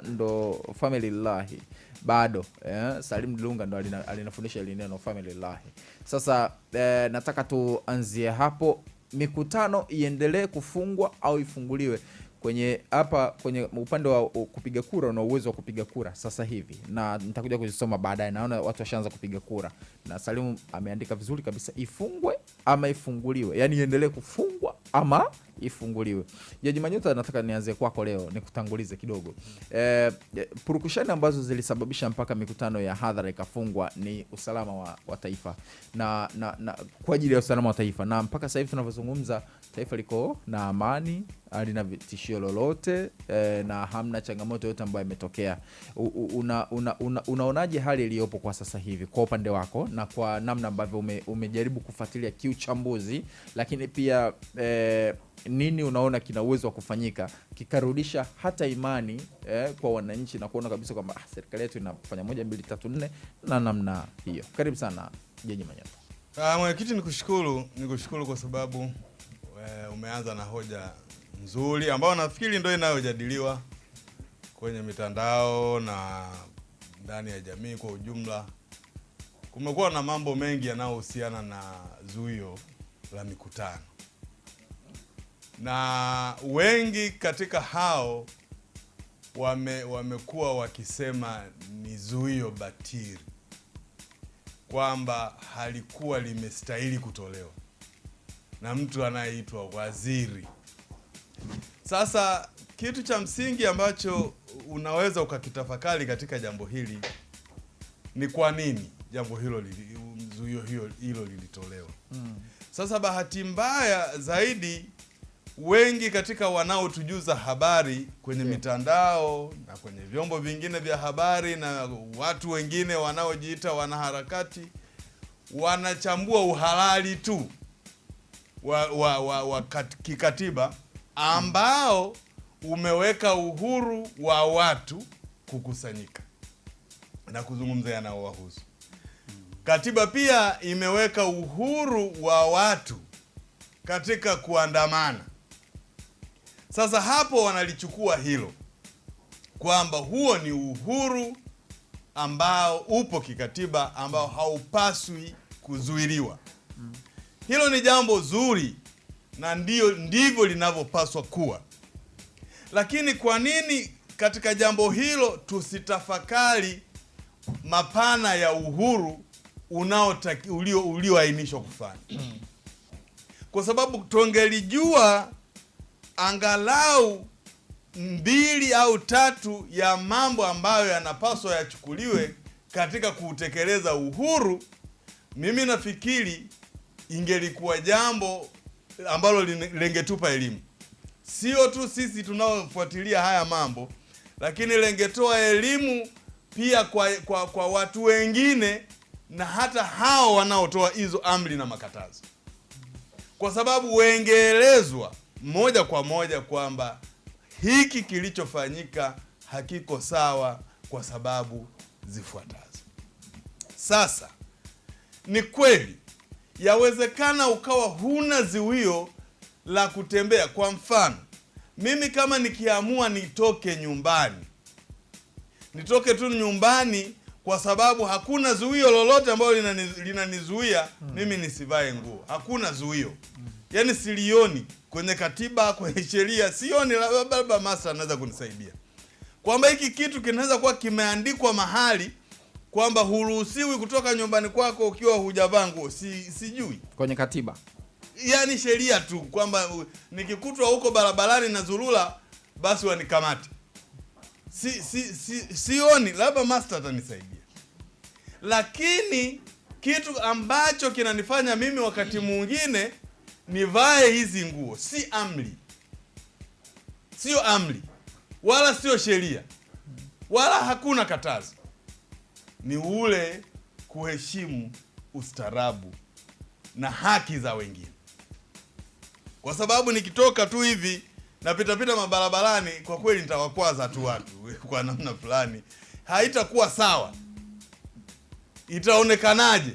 ndo family lillahi bado Salim Dilunga ndo alinafundisha ile neno family lillahi. Sasa nataka tuanzie hapo, mikutano iendelee kufungwa au ifunguliwe? Kwenye upande wa kupiga kura, una uwezo wa kupiga kura sasa hivi, na nitakuja kuzisoma baadaye. Naona watu washaanza kupiga kura, na Salimu ameandika vizuri kabisa, ifungwe ama ifunguliwe, yani iendelee kufungwa ama ifunguliwe. Jaji Manyota, nataka nianze kwako leo, nikutangulize kidogo. Purukushani ambazo zilisababisha mpaka mikutano ya hadhara ikafungwa ni usalama wa taifa na kwa ajili ya usalama wa taifa, na mpaka sasa hivi tunavyozungumza taifa liko na amani, halina tishio lolote, na hamna changamoto yote ambayo imetokea. Unaonaje hali iliyopo kwa sasa hivi kwa upande wako, na kwa namna ambavyo umejaribu kufuatilia kiuchambuzi, lakini pia nini unaona kina uwezo wa kufanyika kikarudisha hata imani kwa wananchi, na kuona kabisa kwamba serikali yetu inafanya 1 2 3 4 na namna hiyo? Karibu sana Jaji Manyota. Mwenyekiti, nikushukuru kwa sababu umeanza na hoja nzuri ambayo nafikiri ndio inayojadiliwa kwenye mitandao na ndani ya jamii kwa ujumla. Kumekuwa na mambo mengi yanayohusiana na zuio la mikutano, na wengi katika hao wamekuwa wakisema ni zuio batili, kwamba halikuwa limestahili kutolewa na mtu anayeitwa waziri. Sasa kitu cha msingi ambacho unaweza ukakitafakari katika jambo hili ni kwa nini jambo hilo zuio hilo lilitolewa. Sasa bahati mbaya zaidi, wengi katika wanaotujuza habari kwenye mitandao na kwenye vyombo vingine vya habari na watu wengine wanaojiita wanaharakati wanachambua uhalali tu wa kikatiba ambao umeweka uhuru wa watu kukusanyika na kuzungumza yanayowahusu. Katiba pia imeweka uhuru wa watu katika kuandamana. Sasa hapo wanalichukua hilo kwamba huo ni uhuru ambao upo kikatiba, ambao haupaswi kuzuiliwa. Hilo ni jambo zuri na ndivyo linavyopaswa kuwa. Lakini kwa nini katika jambo hilo tusitafakari mapana ya uhuru ulioainishwa kufanya? Kwa sababu tungelijua angalau 2 au 3 ya mambo ambayo yanapaswa yachukuliwe katika kutekeleza uhuru, mimi nafikiri ingelikuwa jambo ambalo lengetupa elimu. Sio tu sisi tunaofuatilia haya mambo, lakini lengetoa elimu pia kwa watu wengine, na hata hao wanaotoa hizo amri na makatazo, kwa sababu wengeelezwa moja kwa moja kwamba hiki kilichofanyika hakiko sawa kwa sababu zifuatazo. Sasa ni kweli yawezekana ukawa huna zuio la kutembea. Kwa mfano, mimi kama nikiamua nitoke tu nyumbani kwa sababu hakuna zuio lolote ambalo linanizuia mimi nisivae nguo, hakuna zuio. Yani silioni kwenye katiba, kwenye sheria, sioni. Labda master anaweza kunisaidia kwamba hiki kitu kinaweza kuwa kimeandikwa mahali kwamba huruhusiwi kutoka nyumbani kwako ukiwa hujavaa nguo. Sijui kwenye katiba, yani sheria tu, kwamba nikikutwa huko barabarani na zulula basi wanikamate. Sioni, labda master atanisaidia. Lakini kitu ambacho kinanifanya mimi wakati mwingine nivae hizi nguo si amri, sio amri wala sio sheria wala hakuna katazo, ni ule kuheshimu ustaarabu na haki za wengine. Kwa sababu nikitoka tu hivi na pita mabarabarani, kwa kweli nitawakwaza tu watu kwa namna fulani, haitakuwa sawa. Itaonekanaje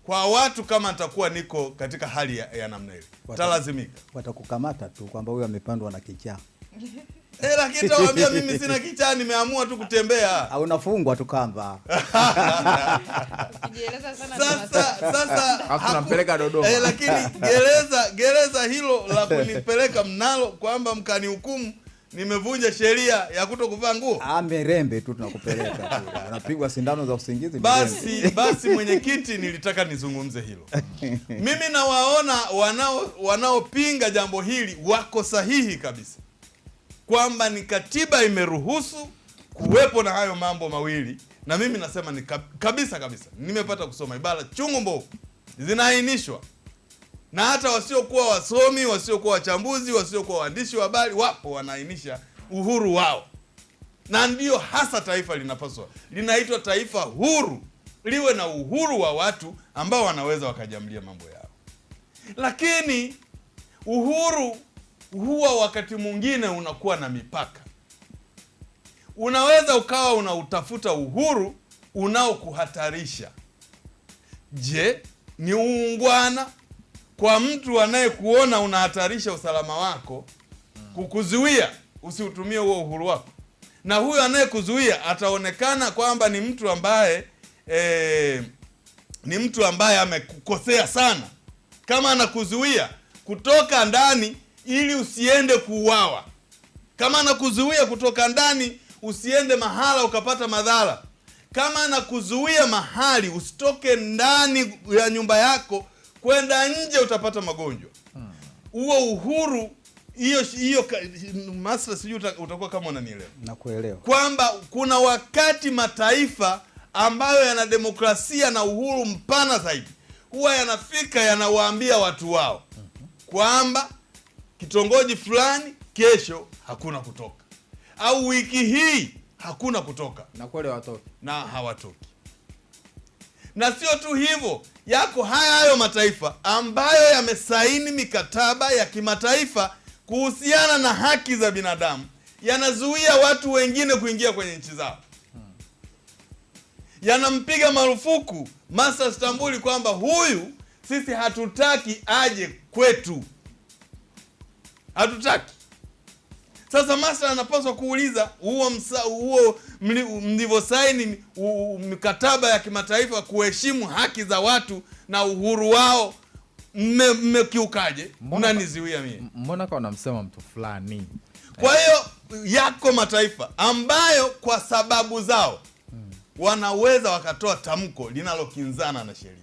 kwa watu kama nitakuwa niko katika hali ya namna ile? Talazimika watakukamata tu kwamba huyu amepandwa na kichaa. Lakini tawaambia mimi sina kichaa, nimeamua tu kutembea. Au unafungwa tu kamba. Sasa tunampeleka Dodoma. Lakini gereza hilo la kunipeleka mnalo kwamba mkanihukumu nimevunja sheria ya kutokuvaa nguo. Merembe tu tunakupeleka tu. Anapigwa sindano za usingizi. Basi mwenyekiti, nilitaka nizungumze hilo. Mimi nawaona wanaopinga jambo hili wako sahihi kabisa, kwamba ni katiba imeruhusu kuwepo na hayo mambo mawili, na mimi nasema ni kabisa. Nimepata kusoma ibara chungu mbovu zinaainishwa, na hata wasiokuwa wasomi, wasiokuwa wachambuzi, wasiokuwa waandishi wa habari wapo wanaainisha uhuru wao. Na ndio hasa taifa linapaswa, linaitwa taifa huru, liwe na uhuru wa watu ambao wanaweza wakajamlia mambo yao. Lakini uhuru huwa wakati mwingine unakuwa na mipaka. Unaweza ukawa unautafuta uhuru unaokuhatarisha. Je, ni uungwana kwa mtu anayekuona unahatarisha usalama wako kukuzuia usiutumie huo uhuru wako? Na huyo anayekuzuia ataonekana kwamba ni mtu ambaye amekukosea sana, kama anakuzuia kutoka ndani ili usiende kuuawa, kama anakuzuia kutoka ndani usiende mahala ukapata madhara, kama anakuzuia mahali usitoke ndani ya nyumba yako kwenda nje utapata magonjwa. Huo uhuru, hiyo Masra, sijui utakuwa kama unanielewa. Nakuelewa. Kwamba kuna wakati mataifa ambayo yana demokrasia na uhuru mpana zaidi huwa yanafika yanawaambia watu wao kwamba kitongoji fulani kesho hakuna kutoka, au wiki hii hakuna kutoka, na kweli watoki, na hawatoki. Na sio tu hivyo, yako hayo mataifa ambayo yamesaini mikataba ya kimataifa kuhusiana na haki za binadamu, yanazuia watu wengine kuingia kwenye nchi zao. Yanampiga marufuku Masra Stambuli kwamba huyu sisi hatutaki aje kwetu, hatutaki. Sasa Masra anapaswa kuuliza, huo mlivyosaini mikataba ya kimataifa kuheshimu haki za watu na uhuru wao, mmekiukaje? Mnaniziwia mimi. Mbona kwa unamsema mtu fulani? Kwa hiyo yako mataifa ambayo kwa sababu zao wanaweza wakatoa tamko linalokinzana na sheria,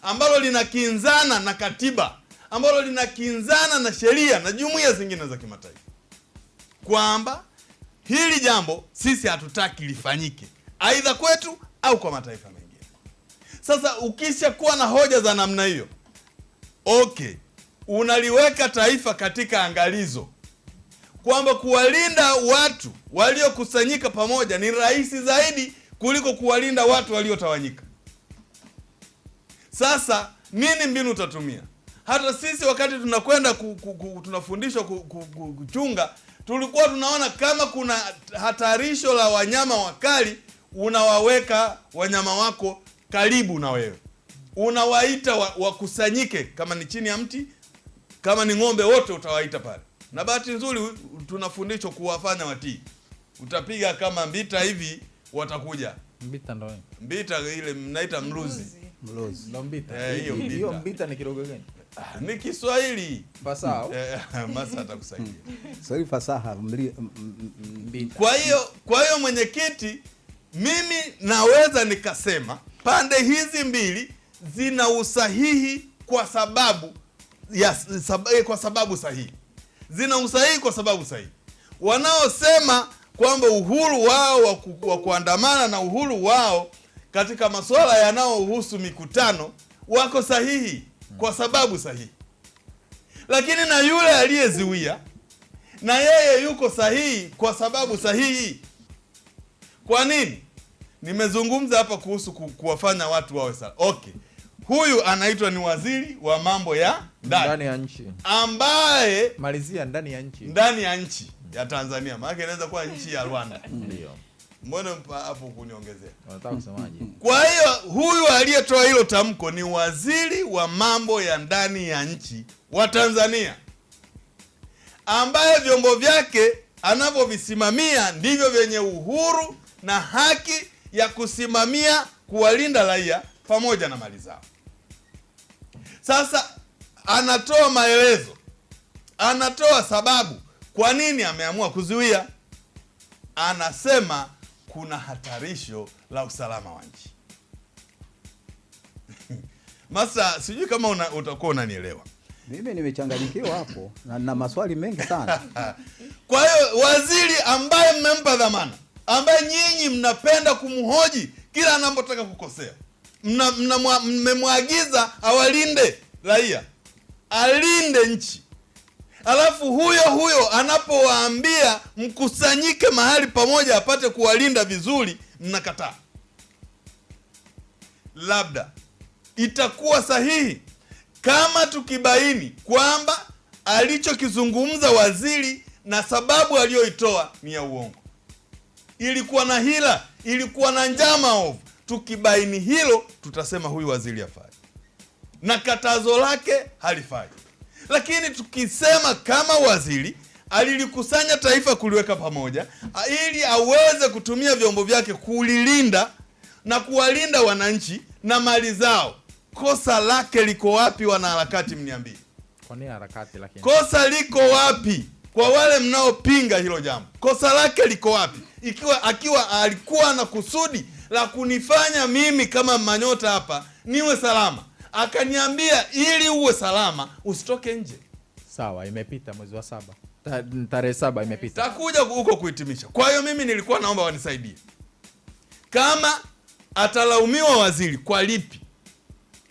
ambalo linakinzana na katiba, ambalo linakinzana na sheria na jumuiya zingine za kimataifa, kwamba hili jambo sisi hatutaki lifanyike aidha kwetu au kwa mataifa mengine. Sasa ukisha kuwa na hoja za namna hiyo, unaliweka taifa katika angalizo kwamba kuwalinda watu waliokusanyika pamoja ni rahisi zaidi kuliko kuwalinda watu waliotawanyika. Sasa nini mbinu utatumia? Hata sisi wakati tunakwenda tunafundishwa kuchunga, tulikuwa tunaona kama kuna hatarisho la wanyama wakali, unawaweka wanyama wako karibu na wewe, unawaita wakusanyike. Kama ni chini ya mti, kama ni ng'ombe, wote utawaita pale. Na bahati nzuri tunafundishwa kuwafanya watii. Utapiga kama mbita hivi, watakuja. Mbita ndo nini? Mbita ile mnaita mluzi. Mluzi. Ndo mbita. Hiyo mbita. Hiyo mbita ni kidogo gani? Ni Kiswahili. Fasaha. Masa atakusaidia. Swahili fasaha mbita. Kwa hiyo mwenyekiti, mimi naweza nikasema pande hizi mbili zina usahihi kwa sababu sahihi. Zina usahihi kwa sababu sahihi. Wanaosema kwamba uhuru wao wa kuandamana na uhuru wao katika masuala yanayohusu mikutano wako sahihi kwa sababu sahihi. Lakini na yule aliyezuia, na yeye yuko sahihi kwa sababu sahihi. Kwa nini? Nimezungumza hapa kuhusu kuwafanya watu wawe sawa. Huyu anaitwa ni waziri wa mambo ya ndani ya nchi, ambaye malizia ndani ya nchi ya Tanzania, maana inaweza kuwa nchi ya Rwanda. Ndio. Mbona hapo kuniongezea? Unataka kusemaje? Kwa hiyo huyu aliyetoa hilo tamko ni waziri wa mambo ya ndani ya nchi wa Tanzania, ambaye vyombo vyake anavyovisimamia ndivyo vyenye uhuru na haki ya kusimamia kuwalinda raia pamoja na mali zao. Sasa anatoa maelezo, anatoa sababu kwa nini ameamua kuzuia. Anasema kuna hatarisho la usalama wa nchi. Masa, sijui kama utakuwa unanielewa. Mimi nimechanganyikiwa hapo na maswali mengi sana. Kwa hiyo waziri ambaye mmempa dhamana, ambaye nyinyi mnapenda kumhoji kila anapotaka kukosea, mmemwagiza awalinde raia, alinde nchi, alafu huyo anapowaambia mkusanyike mahali pamoja apate kuwalinda vizuri, mnakataa. Labda itakuwa sahihi kama tukibaini kwamba alichokizungumza waziri na sababu aliyoitoa ni ya uongo, ilikuwa na hila, ilikuwa na njama ovu. Tukibaini hilo, tutasema huyu waziri hafai na katazo lake halifai. Lakini tukisema kama waziri alilikusanya taifa kuliweka pamoja ili aweze kutumia vyombo vyake kulilinda na kuwalinda wananchi na mali zao, kosa lake liko wapi? Wanaharakati, mniambie. Kwa nini harakati lakini? Kosa liko wapi kwa wale mnaopinga hilo jambo? Kosa lake liko wapi? Akiwa alikuwa na kusudi la kunifanya mimi kama Manyota hapa niwe salama, akaniambia ili uwe salama usitoke nje. Sawa, imepita mwezi wa 7. Tarehe 7 imepita. Takuja huko kuhitimisha. Kwa hiyo mimi nilikuwa naomba wanisaidie. Kama atalaumiwa waziri kwa lipi?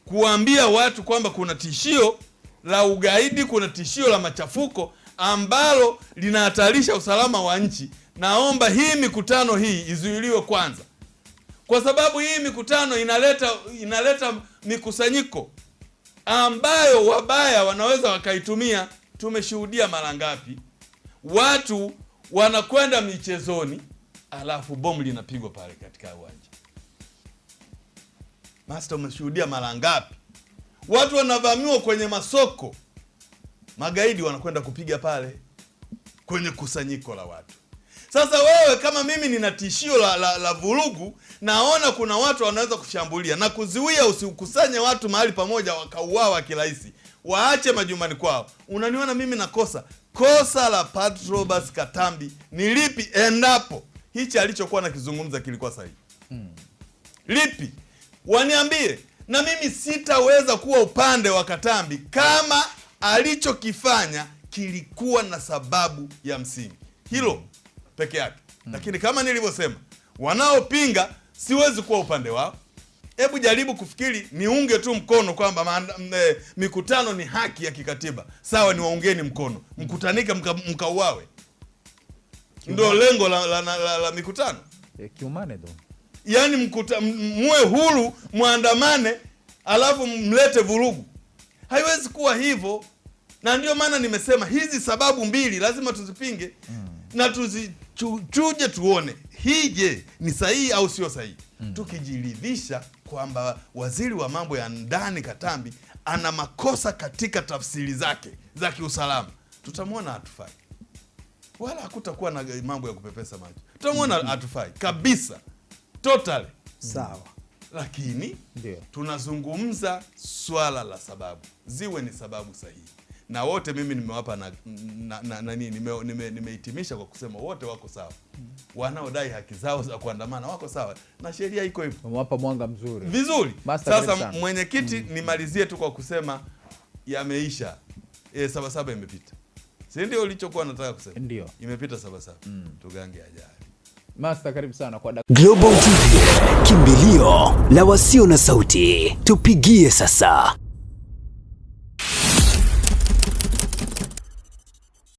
Kuambia watu kwamba kuna tishio la ugaidi, kuna tishio la machafuko ambalo linahatarisha usalama wa nchi. Naomba hii mikutano hii izuiliwe kwanza, kwa sababu hii mikutano inaleta mikusanyiko ambayo wabaya wanaweza wakaitumia. Tumeshuhudia mara ngapi watu wanakwenda michezoni alafu bomu linapigwa pale katika uwanja. Master, umeshuhudia mara ngapi watu wanavamiwa kwenye masoko, magaidi wanakwenda kupiga pale kwenye kusanyiko la watu. Sasa wewe kama mimi nina tishio la vurugu, naona kuna watu wanaweza kushambulia na kuzuia usikusanye watu mahali pamoja wakauawa kirahisi, waache majumbani kwao, unaniona mimi na kosa la Patrobas Katambi ni lipi endapo hichi alichokuwa nakizungumza kilikuwa sahihi? Lipi? Waniambie, na mimi sitaweza kuwa upande wa Katambi kama alichokifanya kilikuwa na sababu ya msingi. Hilo peke yake. Lakini kama nilivyosema, wanaopinga siwezi kuwa upande wao. Hebu jaribu kufikiri, niunge tu mkono kwamba mikutano ni haki ya kikatiba. Sawa, niwaungeni mkono, mkutanike mkauawe. Ndio lengo la mikutano. Kiumane do. Yaani muwe huru, muandamane, alafu mlete vurugu. Haiwezi kuwa hivyo. Na ndio maana nimesema hizi sababu mbili lazima tuzipinge na tuzichuje tuone hije ni sahihi au sio sahihi. Tukijiridhisha kwamba waziri wa mambo ya ndani Katambi ana makosa katika tafsiri zake za kiusalama, tutamwona hatufai, wala hakutakuwa na mambo ya kupepesa macho. Tutamwona hatufai kabisa, totally. Sawa. Lakini tunazungumza swala la sababu, ziwe ni sababu sahihi. Na wote mimi nimewapa nimehitimisha kwa kusema wote wako sawa. Wanaodai haki zao za kuandamana wako sawa na sheria iko hivyo. Umewapa mwanga mzuri. Vizuri. Sasa mwenyekiti, nimalizie tu kwa kusema yameisha. 7-7 imepita. Si ndio ulichokuwa nataka kusema? Ndio. Imepita 7-7. Tugange ajali. Master, karibu sana kwa Global TV, kimbilio la wasio na sauti. Tupigie sasa